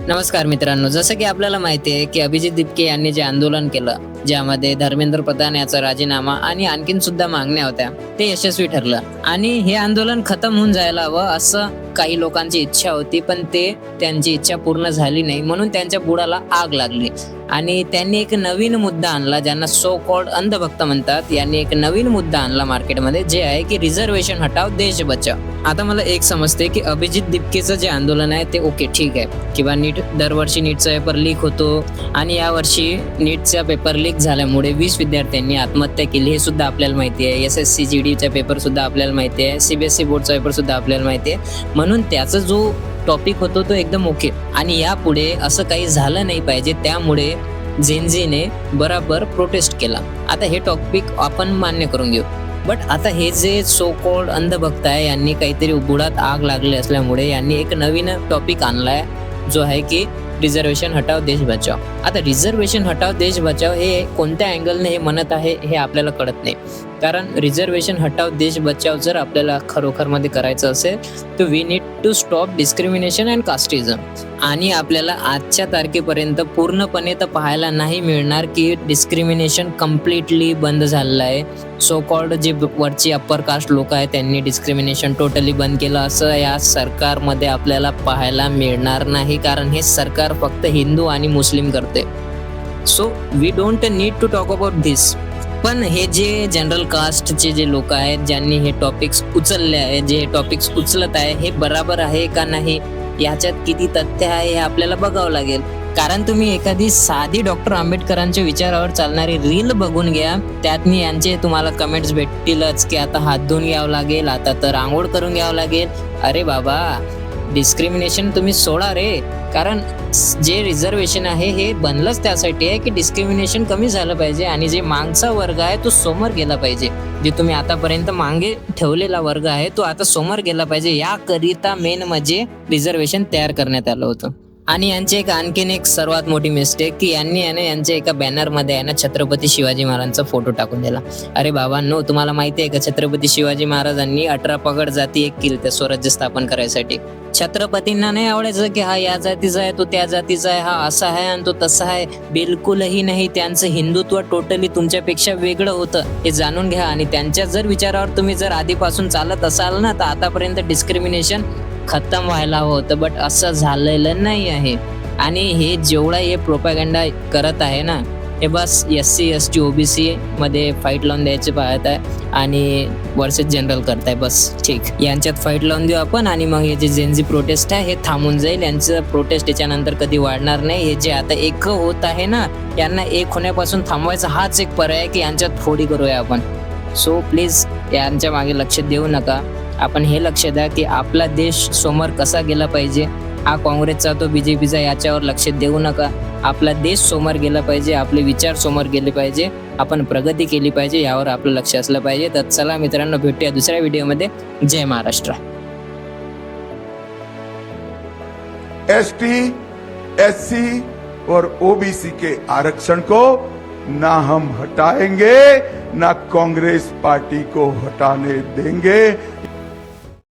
नमस्कार मित्रांनो, जसं की आपल्याला माहिती आहे की अभिजित दिपके यांनी जे आंदोलन केलं, ज्यामध्ये धर्मेंद्र प्रधान याचा राजीनामा आणि आणखीन सुद्धा मागण्या होत्या, ते यशस्वी ठरलं आणि हे आंदोलन खतम होऊन जायला हवं असं काही लोकांची इच्छा होती, पण त्यांची इच्छा पूर्ण झाली नाही, म्हणून त्यांच्या बुडाला आग लागली आणि त्यांनी एक नवीन मुद्दा आणला, ज्यांना सो कॉल्ड अंधभक्त म्हणतात. यांनी एक नवीन मुद्दा आणला मार्केटमध्ये, जे आहे की रिझर्वेशन हटाव देश बचाव. आता मला एक समजते की अभिजित दिपकेचं जे आंदोलन आहे ते ओके ठीक आहे, किंवा नीट दरवर्षी नीटचा पेपर लीक होतो आणि यावर्षी नीटचा पेपर लीक झाल्यामुळे 20 विद्यार्थ्यांनी आत्महत्या केली, हे सुद्धा आपल्याला माहिती आहे. SSC GDचा पेपर सुद्धा आपल्याला माहिती आहे, CBSE बोर्डचा पेपर सुद्धा आपल्याला माहिती आहे. म्हणून त्याचा जो टॉपिक होतो तो एकदम ओके, आणि यापुढे असं काही झालं नाही पाहिजे, त्यामुळे जेनझीने बराबर प्रोटेस्ट केला. आता हे टॉपिक आपण मान्य करून घेऊ, बट आता हे जे सो कॉल्ड अंधभक्त आहे, यांनी काहीतरी बुडात आग लागली असल्यामुळे यांनी एक नवीन टॉपिक आणलाय, जो आहे की रिझर्वेशन हटाव देश बचाव. आता रिझर्वेशन हटाव देश बचाव हे कोणत्या अँगलने हे म्हणत आहे हे आपल्याला कळत नाही, कारण रिझर्वेशन हटाव देश बचाव जर आपल्याला खरोखर मध्ये करायचं असेल तर we need to stop discrimination and casteism. आणि आपल्याला आजच्या तारखेपर्यंत पूर्णपणे तर पाहायला नाही मिळणार की डिस्क्रिमिनेशन कम्प्लिटली बंद झालेलं आहे. सो कॉल्ड जे वरची अप्पर कास्ट लोक आहेत त्यांनी डिस्क्रिमिनेशन टोटली बंद केलं असं या सरकारमध्ये आपल्याला पाहायला मिळणार नाही, कारण हे सरकार फक्त हिंदू आणि मुस्लिम करते. So we don't need to talk about this. पण हे जे जनरल कास्टचे जे लोक आहेत, ज्यांनी हे टॉपिक्स उचलले आहे, जे टॉपिक्स उचलत आहे, हे बराबर आहे का नाही, याच्यात किती तथ्य आहे हे आपल्याला बघावं लागेल. कारण तुम्ही एखादी साधी डॉक्टर आंबेडकरांच्या विचारावर चालणारी रील बघून घ्या, त्यातनी यांचे तुम्हाला कमेंट्स भेटतीलच की आता हात धुवून घ्यावं लागेल, आता तर आंघोळ करून घ्यावं लागेल. अरे बाबा, डिस्क्रिमिनेशन तुम्ही सोडा रे, कारण जे रिझर्वेशन आहे हे बनलंच त्यासाठी आहे की डिस्क्रिमिनेशन कमी झालं पाहिजे आणि जे मागचा वर्ग आहे तो समोर गेला पाहिजे. जे तुम्ही आतापर्यंत मागे ठेवलेला वर्ग आहे तो आता समोर गेला पाहिजे, याकरिता मेन म्हणजे रिझर्वेशन तयार करण्यात आलं होतं. आणि यांची एक आणखीन एक सर्वात मोठी मिस्टेक की यांनी यांच्या एका बॅनरमध्ये आहे ना छत्रपती शिवाजी महाराजांचा फोटो टाकून दिला. अरे बाबांनो, तुम्हाला माहिती आहे का छत्रपती शिवाजी महाराजांनी 18 पगड जाती एक केली त्या स्वराज्य स्थापन करायसाठी. छत्रपतींना नाही आवडायचं की हा या जातीचा आहे, तो त्या जातीचा आहे, हा असा आहे आणि तो तसा आहे, बिलकुलही नाही. त्यांचं हिंदुत्व टोटली तुमच्यापेक्षा वेगळं होतं, हे जाणून घ्या. आणि त्यांच्या जर विचारावर तुम्ही जर आधीपासून चालत असाल ना तर आतापर्यंत डिस्क्रिमिनेशन खतम व्हायला हवं होतं, बट असं झालेलं नाही आहे. आणि हे जेवढा हे प्रोपॅगंडा करत आहे ना, हे बस SC ST OBC मध्ये फाईट लावून द्यायचे पाहत आहे आणि वर्सेस जनरल करताय. बस ठीक, यांच्यात फाईट लावून देऊ आपण आणि मग हे जे जेनझी प्रोटेस्ट आहे हे थांबून जाईल. यांचं प्रोटेस्ट याच्यानंतर कधी वाढणार नाही. हे जे आता एक होत आहे ना, यांना एक होण्यापासून थांबवायचा हाच एक पर्याय आहे की यांच्यात फोडी करूया आपण. सो प्लीज यांच्या मागे लक्ष देऊ नका. आपण हे लक्ष द्या की आपला देश समोर कसा गेला पाहिजे. हा काँग्रेसचा तो BJPचा, याच्यावर लक्ष देऊ नका. आपला देश समोर गेला पाहिजे, आपले विचार समोर गेले पाहिजे, आपण प्रगती केली पाहिजे, यावर आपलं लक्ष असलं पाहिजे. तर चला मित्रांनो, भेटूया दुसऱ्या व्हिडिओमध्ये. जय महाराष्ट्र. ST SC और OBC के आरक्षण को ना हम हटाएंगे, ना कांग्रेस पार्टी को हटाने देंगे.